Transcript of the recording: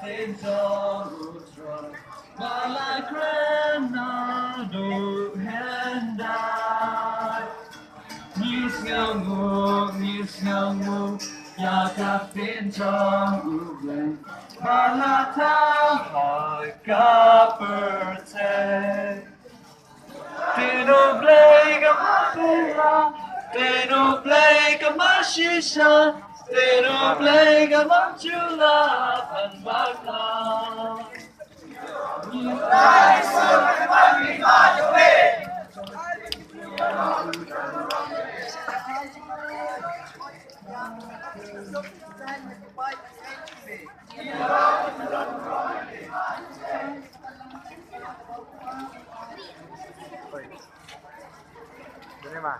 tên cho một tròn mà lại quen nào đủ hết đai như ngao ngu ya cà phê trong u lên mà là thao hỏi cả bờ thế Te no play kamapela, te no play kamashisha, te no play kamachula, and bakla. Ini mah.